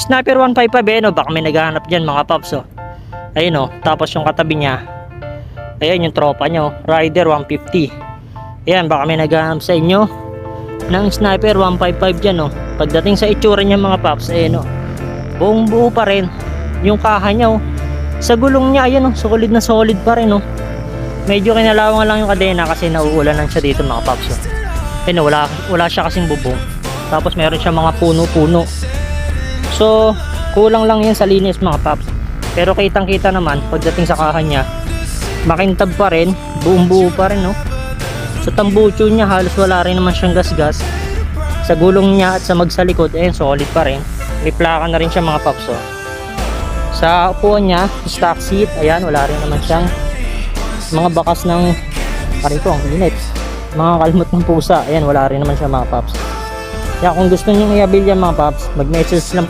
Sniper 155 eh, no? Baka may naghahanap dyan mga paps, oh. Ayun, oh. Tapos yung katabi niya, ayan yung tropa nyo, Rider 150. Ayan, baka may naghahanap sa inyo ng Sniper 155 dyan, oh. Pagdating sa itsura niya mga paps, ayun, oh. Buong buo pa rin yung kaha niya, oh. Sa gulong niya, ayan, oh. Solid na solid pa rin, oh. Medyo kinalawang lang yung kadena kasi nauulanan siya dito mga paps, oh. Ayun, oh. Wala siya kasing bubong. Tapos meron siya mga puno-puno. So, kulang lang yan sa linis mga paps. Pero kitang kita naman, pagdating sa kaha niya, makintab pa rin, buong buo pa rin, no? Sa tambucho niya, halos wala rin naman siyang gasgas. Sa gulong niya at sa magsalikod, eh, solid pa rin. May plaka na rin siya mga paps, oh. Sa upuan niya, stock seat, ayan, wala rin naman siyang mga bakas ng, parito, ang init. Mga kalmot ng pusa, ayan, wala rin naman siya mga paps. Kaya kung gusto niyo i-avail yan mga paps, mag-message lang